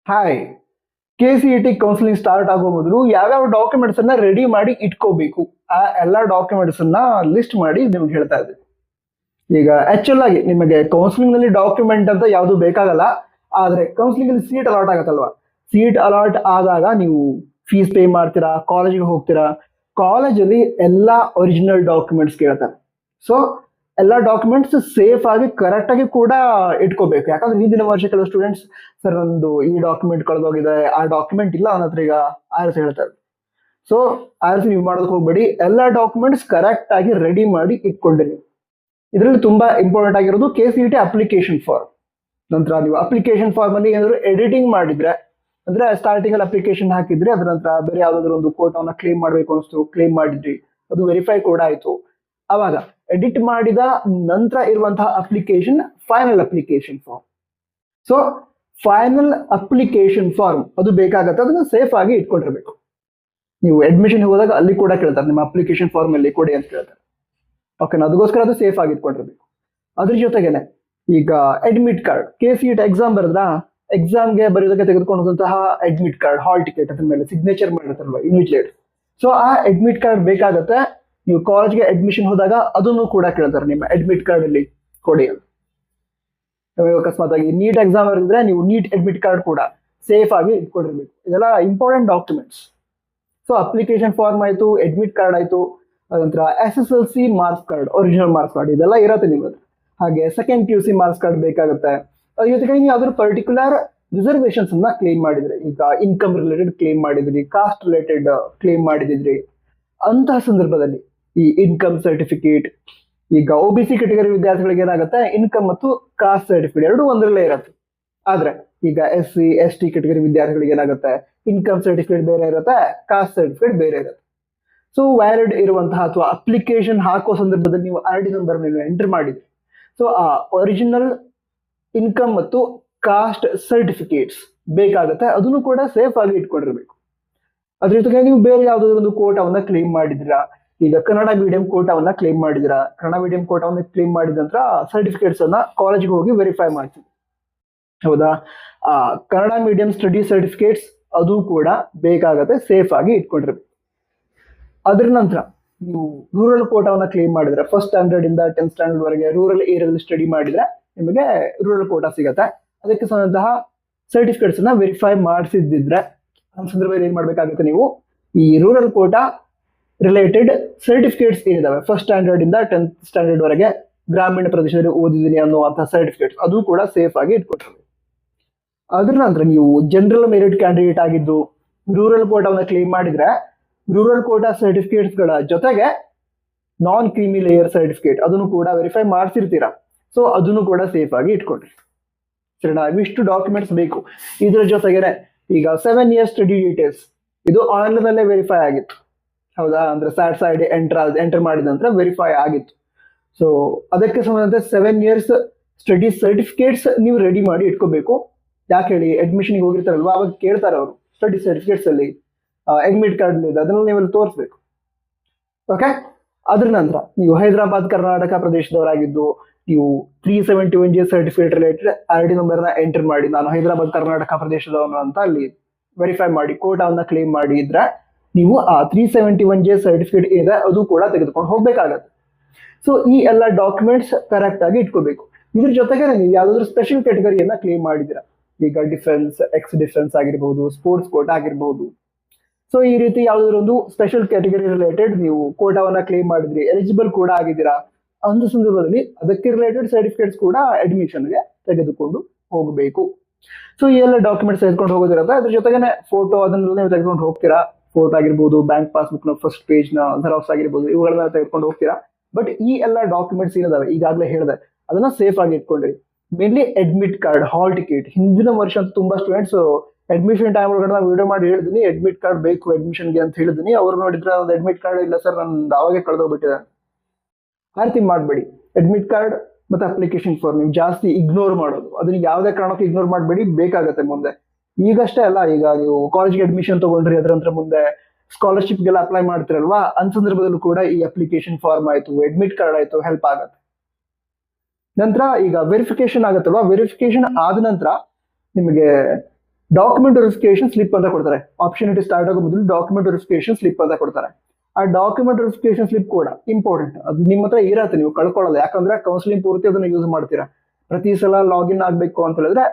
Hi. KCET counselling start ಆಗೋ ಮೊದಲು ಯಾವ್ಯಾವ ಡಾಕ್ಯುಮೆಂಟ್ಸ್ ಅನ್ನ ರೆಡಿ ಮಾಡಿ ಇಟ್ಕೋಬೇಕು, ಆ ಎಲ್ಲಾ ಡಾಕ್ಯುಮೆಂಟ್ಸ್ ಅನ್ನ ಲಿಸ್ಟ್ ಮಾಡಿ ನಿಮ್ಗೆ ಹೇಳ್ತಾ ಇದ್ದೀನಿ. ಈಗ ಆಕ್ಚುಲ್ ಆಗಿ ನಿಮಗೆ ಕೌನ್ಸಿಲಿಂಗ್ ನಲ್ಲಿ ಡಾಕ್ಯುಮೆಂಟ್ ಅಂತ ಯಾವುದು ಬೇಕಾಗಲ್ಲ. ಆದ್ರೆ ಕೌನ್ಸಿಲಿಂಗ್ ಅಲ್ಲಿ ಸೀಟ್ ಅಲಾಟ್ ಆಗತ್ತಲ್ವಾ, ಸೀಟ್ ಅಲಾಟ್ ಆದಾಗ ನೀವು ಫೀಸ್ ಪೇ ಮಾಡ್ತೀರಾ, ಕಾಲೇಜಿಗೆ ಹೋಗ್ತೀರಾ. ಕಾಲೇಜಲ್ಲಿ ಎಲ್ಲಾ ಒರಿಜಿನಲ್ ಡಾಕ್ಯುಮೆಂಟ್ಸ್ ಕೇಳ್ತಾರೆ. ಸೊ ಎಲ್ಲಾ ಡಾಕ್ಯುಮೆಂಟ್ಸ್ ಸೇಫ್ ಆಗಿ ಕರೆಕ್ಟ್ ಆಗಿ ಕೂಡ ಇಟ್ಕೋಬೇಕು. ಯಾಕಂದ್ರೆ ಹಿಂದಿನ ವರ್ಷ ಕೆಲವು ಸ್ಟೂಡೆಂಟ್ಸ್, ಸರ್ ನಂದು ಈ ಡಾಕ್ಯುಮೆಂಟ್ ಕಳೆದೋಗಿದೆ, ಆ ಡಾಕ್ಯುಮೆಂಟ್ ಇಲ್ಲ ನನ್ನ ಹತ್ರ ಈಗ ಆರ್ಸ್ ಹೇಳ್ತಾರೆ. ಸೊ ಆರ್ಸ್ ನೀವು ಮಾಡೋದಕ್ಕೆ ಹೋಗ್ಬೇಡಿ, ಎಲ್ಲಾ ಡಾಕ್ಯುಮೆಂಟ್ಸ್ ಕರೆಕ್ಟ್ ಆಗಿ ರೆಡಿ ಮಾಡಿ ಇಟ್ಕೊಂಡಿರಿ. ಇದರಲ್ಲಿ ತುಂಬಾ ಇಂಪಾರ್ಟೆಂಟ್ ಆಗಿರೋದು KCET ಅಪ್ಲಿಕೇಶನ್ ಫಾರ್ಮ್. ನಂತರ ನೀವು ಅಪ್ಲಿಕೇಶನ್ ಫಾರ್ಮ್ ಅಲ್ಲಿ ಏನಾದ್ರು ಎಡಿಟಿಂಗ್ ಮಾಡಿದ್ರೆ, ಅಂದ್ರೆ ಸ್ಟಾರ್ಟಿಂಗ್ ಅಲ್ಲಿ ಅಪ್ಲಿಕೇಶನ್ ಹಾಕಿದ್ರೆ ಅದ್ರ ನಂತರ ಬೇರೆ ಯಾವ್ದಾದ್ರು ಒಂದು ಕೋಟಾವನ್ನ ಕ್ಲೇಮ್ ಮಾಡ್ಬೇಕು ಅನಿಸ್ತು, ಕ್ಲೇಮ್ ಮಾಡಿದ್ರಿ, ಅದು ವೆರಿಫೈ ಕೂಡ ಆಯ್ತು. ಅವಾಗ ಎಡಿಟ್ ಮಾಡಿದ ನಂತರ ಇರುವಂತಹ application final application form. So final application form ಅದು ಬೇಕಾಗತ್ತೆ, ಅದನ್ನ ಸೇಫ್ ಆಗಿ ಇಟ್ಕೊಂಡಿರ್ಬೇಕು. ನೀವು ಅಡ್ಮಿಷನ್ ಹೋದಾಗ ಅಲ್ಲಿ ಕೂಡ ಕೇಳ್ತಾರೆ, ನಿಮ್ಮ ಅಪ್ಲಿಕೇಶನ್ ಫಾರ್ಮ್ ಅಲ್ಲಿ ಕೊಡಿ ಅಂತ ಕೇಳ್ತಾರೆ. ಓಕೆನಾ, ಅದಕ್ಕೋಸ್ಕರ ಅದು ಸೇಫ್ ಆಗಿ ಇಟ್ಕೊಂಡಿರ್ಬೇಕು. ಅದ್ರ ಜೊತೆಗೇನೆ ಈಗ ಅಡ್ಮಿಟ್ ಕಾರ್ಡ್, KCET ಎಕ್ಸಾಮ್ ಬರೆದ್ರ ಎಕ್ಸಾಮ್ಗೆ ಬರೆಯೋದಕ್ಕೆ ತೆಗೆದುಕೊಂಡಂತಹ ಅಡ್ಮಿಟ್ ಕಾರ್ಡ್, ಹಾಲ್ ಟಿಕೆಟ್, ಅದ್ರ ಮೇಲೆ ಸಿಗ್ನೇಚರ್ ಮಾಡಿರ್ತಾರಲ್ವ ಇನ್ವಿಜಿಲೇಟರ್. ಸೊ ಆ ಅಡ್ಮಿಟ್ ಕಾರ್ಡ್ ಬೇಕಾಗತ್ತೆ. ನೀವು ಕಾಲೇಜ್ಗೆ ಅಡ್ಮಿಷನ್ ಹೋದಾಗ ಅದನ್ನು ಕೂಡ ಕೇಳ್ತಾರೆ, ನಿಮ್ಮ ಅಡ್ಮಿಟ್ ಕಾರ್ಡ್ ಅಲ್ಲಿ ಕೊಡಿ ಅಂತ. ಅಕಸ್ಮಾತ್ ಆಗಿ ನೀಟ್ ಎಕ್ಸಾಮ್ ಬರೆದಿದ್ರೆ ನೀವು ನೀಟ್ ಅಡ್ಮಿಟ್ ಕಾರ್ಡ್ ಕೂಡ ಸೇಫ್ ಆಗಿ ಇಟ್ಕೊಂಡಿರ್ಬೇಕು. ಇದೆಲ್ಲ important documents. So application form ಆಯ್ತು, ಅಡ್ಮಿಟ್ ಕಾರ್ಡ್ ಆಯ್ತು, ನಂತರ SSLC marks card, original marks card ಇದೆಲ್ಲ ಇರತ್ತೆ ನಿಮ್ಮದು. ಹಾಗೆ ಸೆಕೆಂಡ್ PUC ಮಾರ್ಕ್ಸ್ ಕಾರ್ಡ್ ಬೇಕಾಗುತ್ತೆ. ಅದ್ರ ಜೊತೆಗೆ ನೀವು ಯಾವ್ದಾದ್ರು ಪರ್ಟಿಕ್ಯುಲರ್ ರಿಸರ್ವೇಶನ್ಸ್ ಅನ್ನ ಕ್ಲೇಮ್ ಮಾಡಿದ್ರೆ, ಈಗ ಇನ್ಕಮ್ ರಿಲೇಟೆಡ್ ಕ್ಲೇಮ್ ಮಾಡಿದ್ರಿ, ಕಾಸ್ಟ್ ರಿಲೇಟೆಡ್ ಕ್ಲೇಮ್ ಮಾಡಿದ್ರಿ, ಅಂತಹ ಸಂದರ್ಭದಲ್ಲಿ ಈ ಇನ್ಕಮ್ ಸರ್ಟಿಫಿಕೇಟ್, ಈಗ OBC ಕೆಟಗರಿ ವಿದ್ಯಾರ್ಥಿಗಳಿಗೆ ಏನಾಗುತ್ತೆ, ಇನ್ಕಮ್ ಮತ್ತು ಕಾಸ್ಟ್ ಸರ್ಟಿಫಿಕೇಟ್ ಎರಡು ಒಂದರಲ್ಲೇ ಇರುತ್ತೆ. ಆದ್ರೆ ಈಗ SC ST ಕೆಟಗರಿ ವಿದ್ಯಾರ್ಥಿಗಳಿಗೆ ಏನಾಗುತ್ತೆ, ಇನ್ಕಮ್ ಸರ್ಟಿಫಿಕೇಟ್ ಬೇರೆ ಇರುತ್ತೆ, ಕಾಸ್ಟ್ ಸರ್ಟಿಫಿಕೇಟ್ ಬೇರೆ ಇರುತ್ತೆ. ಸೊ ವ್ಯಾಲಿಡ್ ಇರುವಂತಹ ಅಥವಾ ಅಪ್ಲಿಕೇಶನ್ ಹಾಕೋ ಸಂದರ್ಭದಲ್ಲಿ ನೀವು RD ನಂಬರ್ ನೀವು ಎಂಟರ್ ಮಾಡಿದ್ರಿ. ಸೊ ಆ ಒರಿಜಿನಲ್ ಇನ್ಕಮ್ ಮತ್ತು ಕಾಸ್ಟ್ ಸರ್ಟಿಫಿಕೇಟ್ಸ್ ಬೇಕಾಗುತ್ತೆ, ಅದನ್ನು ಕೂಡ ಸೇಫ್ ಆಗಿ ಇಟ್ಕೊಂಡಿರ್ಬೇಕು. ಅದ್ರ ಜೊತೆಗೆ ನೀವು ಬೇರೆ ಯಾವ್ದಾದ್ರು ಒಂದು ಕೋಟಾವನ್ನ ಕ್ಲೇಮ್ ಮಾಡಿದಿರಾ, ಈಗ ಕನ್ನಡ ಮೀಡಿಯಂ ಕೋಟಾವನ್ನ ಕ್ಲೇಮ್ ಮಾಡಿದಿರಾ, ಕನ್ನಡ ಮೀಡಿಯಂ ಕೋಟಾವನ್ನ ಕ್ಲೇಮ್ ಮಾಡಿದ ನಂತರ ಸರ್ಟಿಫಿಕೇಟ್ಸ್ ಅನ್ನ ಕಾಲೇಜ್ಗೆ ಹೋಗಿ ವೆರಿಫೈ ಮಾಡ್ತೀವಿ, ಹೌದಾ. ಆ ಕನ್ನಡ ಮೀಡಿಯಂ ಸ್ಟಡಿ ಸರ್ಟಿಫಿಕೇಟ್ಸ್ ಅದು ಕೂಡ ಬೇಕಾಗತ್ತೆ, ಸೇಫ್ ಆಗಿ ಇಟ್ಕೊಂಡಿರ್ಬೇಕು. ಅದ್ರ ನಂತರ ನೀವು ರೂರಲ್ ಕೋಟಾವನ್ನ ಕ್ಲೇಮ್ ಮಾಡಿದ್ರೆ, ಫಸ್ಟ್ ಸ್ಟ್ಯಾಂಡರ್ಡ್ ಇಂದ 10th ಸ್ಟ್ಯಾಂಡರ್ಡ್ ವರೆಗೆ ರೂರಲ್ ಏರಿಯಾದಲ್ಲಿ ಸ್ಟಡಿ ಮಾಡಿದ್ರೆ ನಿಮಗೆ ರೂರಲ್ ಕೋಟಾ ಸಿಗತ್ತೆ. ಅದಕ್ಕೆ ಸಂಬಂಧಂತಹ ಸರ್ಟಿಫಿಕೇಟ್ಸ್ ಅನ್ನ ವೆರಿಫೈ ಮಾಡಿಸಿದ್ರೆ ಆ ಸಂದರ್ಭದಲ್ಲಿ ಏನ್ ಮಾಡ್ಬೇಕಾಗುತ್ತೆ, ನೀವು ಈ ರೂರಲ್ ಕೋಟಾ ರಿಲೇಟೆಡ್ ಸರ್ಟಿಫಿಕೇಟ್ಸ್ ಏನಿದಾವೆ, ಫಸ್ಟ್ ಸ್ಟ್ಯಾಂಡರ್ಡ್ ಇಂದ 10th ಸ್ಟ್ಯಾಂಡರ್ಡ್ ವರೆಗೆ ಗ್ರಾಮೀಣ ಪ್ರದೇಶದಲ್ಲಿ ಓದಿದ್ದೀನಿ ಅನ್ನುವಂತಹ ಸರ್ಟಿಫಿಕೇಟ್ಸ್ ಅದು ಕೂಡ ಸೇಫ್ ಆಗಿ ಇಟ್ಕೊಳ್ತೀವಿ. ಅದ್ರ ನಂತರ ನೀವು ಜನರಲ್ ಮೆರಿಟ್ ಕ್ಯಾಂಡಿಡೇಟ್ ಆಗಿದ್ದು ರೂರಲ್ ಕೋಟಾವನ್ನ ಕ್ಲೇಮ್ ಮಾಡಿದ್ರೆ, ರೂರಲ್ ಕೋಟಾ ಸರ್ಟಿಫಿಕೇಟ್ಸ್ ಗಳ ಜೊತೆಗೆ ನಾನ್ ಕ್ರೀಮಿ ಲೇಯರ್ ಸರ್ಟಿಫಿಕೇಟ್ ಅದನ್ನು ಕೂಡ ವೆರಿಫೈ ಮಾಡ್ಸಿರ್ತೀರಾ. ಸೊ ಅದನ್ನು ಕೂಡ ಸೇಫ್ ಆಗಿ ಇಟ್ಕೊಳ್ರಿ. ಸರಿನಾ, ಇವಿಷ್ಟು ಡಾಕ್ಯುಮೆಂಟ್ಸ್ ಬೇಕು. ಇದ್ರ ಜೊತೆಗೆ ಈಗ 7 years ಸ್ಟಡಿ ಡೀಟೇಲ್ಸ್ ಇದು ಆನ್ಲೈನ್ ಅಲ್ಲೇ ವೆರಿಫೈ ಆಗಿತ್ತು, ಹೌದಾ. ಅಂದ್ರೆ ಸ್ಯಾಟ್ಸ್ ID ಎಂಟರ್ ಮಾಡಿದ ನಂತರ ವೆರಿಫೈ ಆಗಿತ್ತು. ಸೊ ಅದಕ್ಕೆ ಸಂಬಂಧಂತೆ 7 years ಸ್ಟಡಿ ಸರ್ಟಿಫಿಕೇಟ್ಸ್ ನೀವು ರೆಡಿ ಮಾಡಿ ಇಟ್ಕೋಬೇಕು. ಯಾಕೆ ಹೇಳಿ, ಅಡ್ಮಿಷನ್ಗೆ ಹೋಗಿರ್ತಾರಲ್ವಾ, ಅವಾಗ ಕೇಳ್ತಾರೆ ಅವರು ಸ್ಟಡಿ ಸರ್ಟಿಫಿಕೇಟ್ಸ್ ಅಲ್ಲಿ ಅಡ್ಮಿಟ್ ಕಾರ್ಡ್ ಇದೆ, ಅದನ್ನ ನೀವು ತೋರಿಸ್ಬೇಕು. ಓಕೆ. ಅದ್ರ ನಂತರ ನೀವು ಹೈದರಾಬಾದ್ ಕರ್ನಾಟಕ ಪ್ರದೇಶದವರಾಗಿದ್ದು ನೀವು 371J ಸರ್ಟಿಫಿಕೇಟ್ ರಿಲೇಟೆಡ್ RD ನಂಬರ್ನ ಎಂಟರ್ ಮಾಡಿ, ನಾನು ಹೈದರಾಬಾದ್ ಕರ್ನಾಟಕ ಪ್ರದೇಶದವನು ಅಂತ ಅಲ್ಲಿ ವೆರಿಫೈ ಮಾಡಿ ಕೋಟಾವನ್ನ ಕ್ಲೇಮ್ ಮಾಡಿ ಇದ್ರೆ ನೀವು ಆ 371J ಸರ್ಟಿಫಿಕೇಟ್ ಇದೆ ಅದು ಕೂಡ ತೆಗೆದುಕೊಂಡು ಹೋಗ್ಬೇಕಾಗತ್ತೆ. ಸೊ ಈ ಎಲ್ಲ ಡಾಕ್ಯುಮೆಂಟ್ಸ್ ಕರೆಕ್ಟ್ ಆಗಿ ಇಟ್ಕೋಬೇಕು. ಇದ್ರ ಜೊತೆಗೆ ನೀವು ಯಾವ್ದಾದ್ರು ಸ್ಪೆಷಲ್ ಕ್ಯಾಟಗರಿಯನ್ನ ಕ್ಲೇಮ್ ಮಾಡಿದ್ದೀರಾ, ಈಗ ಡಿಫೆನ್ಸ್, ಎಕ್ಸ್ ಡಿಫೆನ್ಸ್ ಆಗಿರ್ಬಹುದು, ಸ್ಪೋರ್ಟ್ಸ್ ಕೋಟಾ ಆಗಿರ್ಬಹುದು. ಸೊ ಈ ರೀತಿ ಯಾವ್ದಾದ್ರು ಒಂದು ಸ್ಪೆಷಲ್ ಕ್ಯಾಟಗರಿ ರಿಲೇಟೆಡ್ ನೀವು ಕೋಟಾವನ್ನ ಕ್ಲೇಮ್ ಮಾಡಿದ್ರಿ, ಎಲಿಜಿಬಲ್ ಕೂಡ ಆಗಿದ್ದೀರಾ ಅಂತ ಸಂದರ್ಭದಲ್ಲಿ ಅದಕ್ಕೆ ರಿಲೇಟೆಡ್ ಸರ್ಟಿಫಿಕೇಟ್ಸ್ ಕೂಡ ಅಡ್ಮಿಷನ್ಗೆ ತೆಗೆದುಕೊಂಡು ಹೋಗಬೇಕು. ಸೊ ಈ ಎಲ್ಲ ಡಾಕ್ಯುಮೆಂಟ್ಸ್ ತೆಗೆದುಕೊಂಡು ಹೋಗೋದಿರುತ್ತೆ. ಅದ್ರ ಜೊತೆಗೆ ಫೋಟೋ ಅದನ್ನೆಲ್ಲ ನೀವು ತೆಗೆದುಕೊಂಡು ಹೋಗ್ತೀರಾ. ಫೋಟೋ ಆಗಿರ್ಬೋದು, ಬ್ಯಾಂಕ್ ಪಾಸ್ಬುಕ್ ನ ಫಸ್ಟ್ ಪೇಜ್ ನ ಜೆರಾಕ್ಸ್ ಆಗಿರ್ಬೋದು, ಇವುಗಳನ್ನ ತೆಗೆದುಕೊಂಡು ಹೋಗ್ತೀರಾ. ಬಟ್ ಈ ಎಲ್ಲ ಡಾಕ್ಯುಮೆಂಟ್ಸ್ ಏನಿದಾವೆ ಈಗಾಗಲೇ ಹೇಳಿದೆ ಅದನ್ನ ಸೇಫ್ ಆಗಿ ಇಟ್ಕೊಂಡ್ರಿ. Mainly admit card, hall ticket. ಹಿಂದಿನ ವರ್ಷ ಅಂತ ತುಂಬಾ ಸ್ಟೂಡೆಂಟ್ಸ್ ಅಡ್ಮಿಷನ್ ಟೈಮ್ ಒಳಗಡೆ ನಾನು ವಿಡಿಯೋ ಮಾಡಿ ಹೇಳಿದೀನಿ, ಅಡ್ಮಿಟ್ ಕಾರ್ಡ್ ಬೇಕು ಅಡ್ಮಿಷನ್ಗೆ ಅಂತ ಹೇಳಿದೀನಿ. ಅವ್ರು ನೋಡಿದ್ರೆ ಒಂದು ಅಡ್ಮಿಟ್ ಕಾರ್ಡ್ ಇಲ್ಲ ಸರ್, ನಂದು ಅವಾಗೆ ಕಳೆದೋಗ್ಬಿಟ್ಟಿದೆ. ಆ ರೀತಿ ಮಾಡಬೇಡಿ. ಅಡ್ಮಿಟ್ ಕಾರ್ಡ್ ಮತ್ತೆ ಅಪ್ಲಿಕೇಶನ್ ಫಾರ್ಮ್ ನೀವು ಜಾಸ್ತಿ ಇಗ್ನೋರ್ ಮಾಡೋದು, ಅದನ್ನ ಯಾವುದೇ ಕಾರಣಕ್ಕೂ ಇಗ್ನೋರ್ ಮಾಡಬೇಡಿ, ಬೇಕಾಗತ್ತೆ ಮುಂದೆ. ಈಗಷ್ಟೇ ಅಲ್ಲ, ಈಗ ನೀವು ಕಾಲೇಜ್ಗೆ ಅಡ್ಮಿಷನ್ ತಗೊಂಡ್ರಿ, ಅದರ ನಂತರ ಮುಂದೆ ಸ್ಕಾಲರ್ಶಿಪ್ಗೆಲ್ಲ ಅಪ್ಲೈ ಮಾಡ್ತಿರಲ್ವಾ, ಅಂತ ಸಂದರ್ಭದಲ್ಲೂ ಕೂಡ ಈ ಅಪ್ಲಿಕೇಶನ್ ಫಾರ್ಮ್ ಆಯ್ತು, ಅಡ್ಮಿಟ್ ಕಾರ್ಡ್ ಆಯ್ತು ಹೆಲ್ಪ್ ಆಗತ್ತೆ. ನಂತರ ಈಗ ವೆರಿಫಿಕೇಶನ್ ಆಗತ್ತಲ್ವಾ, ವೆರಿಫಿಕೇಶನ್ ಆದ ನಂತರ ನಿಮಗೆ ಡಾಕ್ಯುಮೆಂಟ್ ವೆರಿಫಿಕೇಶನ್ ಸ್ಲಿಪ್ ಅಂತ ಕೊಡ್ತಾರೆ. ಆಪರ್ಚುನಿಟಿ ಸ್ಟಾರ್ಟ್ ಆಗೋ ಮೊದಲು ಡಾಕ್ಯುಮೆಂಟ್ ವೆರಿಫಿಕೇಶನ್ ಸ್ಲಿಪ್ ಅಂತ ಕೊಡ್ತಾರೆ. ಆ ಡಾಕ್ಯುಮೆಂಟ್ ವೆರಿಫಿಕೇಶನ್ ಸ್ಲಿಪ್ ಕೂಡ ಇಂಪಾರ್ಟೆಂಟ್. ಅದು ನಿಮ್ಮ ಹತ್ರ ಇರತ್ತೆ, ನೀವು ಕಳ್ಕೊಳ್ಳೋದು. ಯಾಕಂದ್ರೆ ಕೌನ್ಸಿಲಿಂಗ್ ಪೂರ್ತಿ ಅದನ್ನ ಯೂಸ್ ಮಾಡ್ತೀರಾ. ಪ್ರತಿ ಸಲ ಲಾಗಿನ್ ಆಗ್ಬೇಕು ಅಂತ ಹೇಳಿದ್ರೆ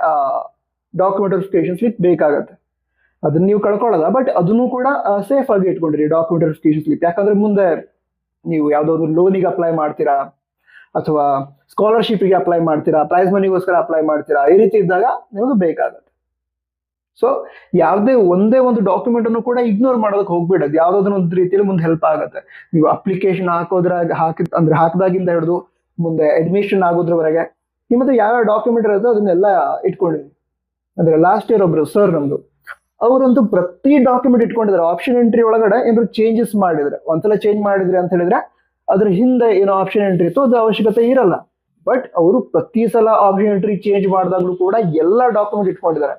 ಡಾಕ್ಯುಮೆಂಟ್ ವೆರಿಫಿಕೇಶನ್ ಸ್ಲಿಪ್ ಬೇಕಾಗತ್ತೆ. ಅದನ್ನ ನೀವು ಕಳ್ಕೊಳ್ಳೋದ, ಬಟ್ ಅದನ್ನು ಕೂಡ ಸೇಫ್ ಆಗಿ ಇಟ್ಕೊಂಡಿರಿ ಡಾಕ್ಯುಮೆಂಟ್ ವೆರಿಫಿಕೇಶನ್ ಸ್ಲಿಪ್. ಯಾಕಂದ್ರೆ ಮುಂದೆ ನೀವು ಯಾವ್ದಾದ್ರು ಲೋನಿಗೆ ಅಪ್ಲೈ ಮಾಡ್ತೀರಾ ಅಥವಾ ಸ್ಕಾಲರ್ಶಿಪ್ಗೆ ಅಪ್ಲೈ ಮಾಡ್ತೀರಾ, ಪ್ರೈಸ್ ಮನಿಗೋಸ್ಕರ ಅಪ್ಲೈ ಮಾಡ್ತೀರಾ, ಈ ರೀತಿ ಇದ್ದಾಗ ನಿಮಗೆ ಬೇಕಾಗತ್ತೆ. ಸೊ ಯಾವುದೇ ಒಂದೇ ಒಂದು ಡಾಕ್ಯುಮೆಂಟ್ ಅನ್ನು ಕೂಡ ಇಗ್ನೋರ್ ಮಾಡೋದಕ್ಕೆ ಹೋಗ್ಬಿಡೋದು. ಯಾವ್ದಾದ್ರು ಒಂದು ರೀತಿಯಲ್ಲಿ ಮುಂದೆ ಹೆಲ್ಪ್ ಆಗುತ್ತೆ. ನೀವು ಅಪ್ಲಿಕೇಶನ್ ಹಾಕಿದಾಗಿಂದ ಹಿಡಿದು ಮುಂದೆ ಅಡ್ಮಿಷನ್ ಆಗೋದ್ರವರೆಗೆ ನಿಮ್ಮ ಹತ್ರ ಯಾವ ಡಾಕ್ಯುಮೆಂಟ್ ಇರುತ್ತೋ ಅದನ್ನೆಲ್ಲ ಇಟ್ಕೊಂಡಿರಿ. ಅಂದ್ರೆ ಲಾಸ್ಟ್ ಇಯರ್ ಒಬ್ರು ಸರ್ ನಮ್ದು, ಅವರಂತೂ ಪ್ರತಿ ಡಾಕ್ಯುಮೆಂಟ್ ಇಟ್ಕೊಂಡಿದ್ದಾರೆ. ಆಪ್ಷನ್ ಎಂಟ್ರಿ ಒಳಗಡೆ ಏನಾದ್ರು ಚೇಂಜಸ್ ಮಾಡಿದ್ರೆ, ಒಂದ್ಸಲ ಚೇಂಜ್ ಮಾಡಿದ್ರೆ ಅಂತ ಹೇಳಿದ್ರೆ ಅದ್ರ ಹಿಂದೆ ಏನೋ ಆಪ್ಷನ್ ಎಂಟ್ರಿ ಇತ್ತು, ಅದು ಅವಶ್ಯಕತೆ ಇರಲ್ಲ. ಬಟ್ ಅವರು ಪ್ರತಿ ಸಲ ಆಪ್ಷನ್ ಎಂಟ್ರಿ ಚೇಂಜ್ ಮಾಡಿದಾಗ್ಲೂ ಕೂಡ ಎಲ್ಲ ಡಾಕ್ಯುಮೆಂಟ್ ಇಟ್ಕೊಂಡಿದ್ದಾರೆ.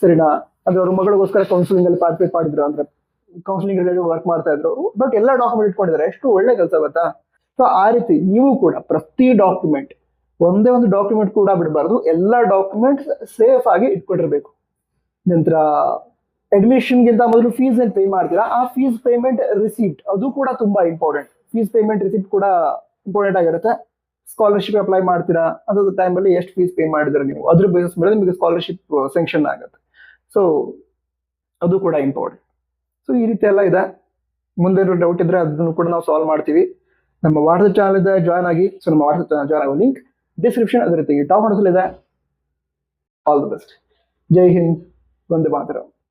ಸರಿನಾ? ಅಂದ್ರೆ ಅವ್ರ ಮಗಳಿಗೋಸ್ಕರ ಕೌನ್ಸಿಲಿಂಗ್ ಅಲ್ಲಿ ಪಾರ್ಟಿಸಿಪೇಟ್ ಮಾಡಿದ್ರು, ಅಂದ್ರೆ ಕೌನ್ಸಿಲಿಂಗ್ ರಿಲೇಟೆಡ್ ವರ್ಕ್ ಮಾಡ್ತಾ ಇದ್ರು. ಬಟ್ ಎಲ್ಲ ಡಾಕ್ಯುಮೆಂಟ್ ಇಟ್ಕೊಂಡಿದ್ದಾರೆ. ಎಷ್ಟು ಒಳ್ಳೆ ಕೆಲಸ ಗೊತ್ತಾ? ಸೊ ಆ ರೀತಿ ನೀವು ಕೂಡ ಪ್ರತಿ ಡಾಕ್ಯುಮೆಂಟ್, ಒಂದೇ ಒಂದು ಡಾಕ್ಯುಮೆಂಟ್ ಕೂಡ ಬಿಡಬಾರ್ದು. ಎಲ್ಲ ಡಾಕ್ಯುಮೆಂಟ್ಸ್ ಸೇಫ್ ಆಗಿ ಇಟ್ಕೊಂಡಿರ್ಬೇಕು. ನಂತರ ಅಡ್ಮಿಷನ್ಗಿಂತ ಮೊದಲು ಫೀಸ್ ಏನ್ ಪೇ ಮಾಡ್ತೀರಾ, ಆ ಫೀಸ್ ಪೇಮೆಂಟ್ ರಿಸಿಪ್ಟ್ ಅದು ಕೂಡ ತುಂಬಾ ಇಂಪಾರ್ಟೆಂಟ್. ಫೀಸ್ ಪೇಮೆಂಟ್ ರಿಸಿಪ್ಟ್ ಕೂಡ ಇಂಪಾರ್ಟೆಂಟ್ ಆಗಿರುತ್ತೆ. ಸ್ಕಾಲರ್ಶಿಪ್ ಅಪ್ಲೈ ಮಾಡ್ತೀರಾ, ಅದ್ರ ಟೈಮಲ್ಲಿ ಎಷ್ಟು ಫೀಸ್ ಪೇ ಮಾಡಿದ್ರೆ ನೀವು ಅದ್ರ ಬೇಸಿಸ್ ಮೇಲೆ ನಿಮಗೆ ಸ್ಕಾಲರ್ಶಿಪ್ ಸ್ಯಾಂಕ್ಷನ್ ಆಗುತ್ತೆ. ಸೊ ಅದು ಕೂಡ ಇಂಪಾರ್ಟೆಂಟ್. ಸೊ ಈ ರೀತಿ ಎಲ್ಲ ಇದೆ. ಮುಂದೆ ಡೌಟ್ ಇದ್ರೆ ಅದನ್ನು ಕೂಡ ನಾವು ಸಾಲ್ವ್ ಮಾಡ್ತೀವಿ. ನಮ್ಮ ವಾಟ್ಸಪ್ ಚಾನಲ್ ಇದೆ, ಜಾಯ್ನ್ ಆಗಿ. ಸೊ ನಮ್ಮ ವಾಟ್ಸಪ್ ಚಾನಲ್ ಜಾಯ್ನ್ ಆಗೋ ಲಿಂಕ್ ಡಿಸ್ಕ್ರಿಪ್ಷನ್, ಅದೇ ರೀತಿ ಟಾಪ್ ನೋಟ್ಸ್ ಇದೆ. All the best. ಜೈ ಹಿಂದ್, ವಂದೇ ಮಾತರಂ.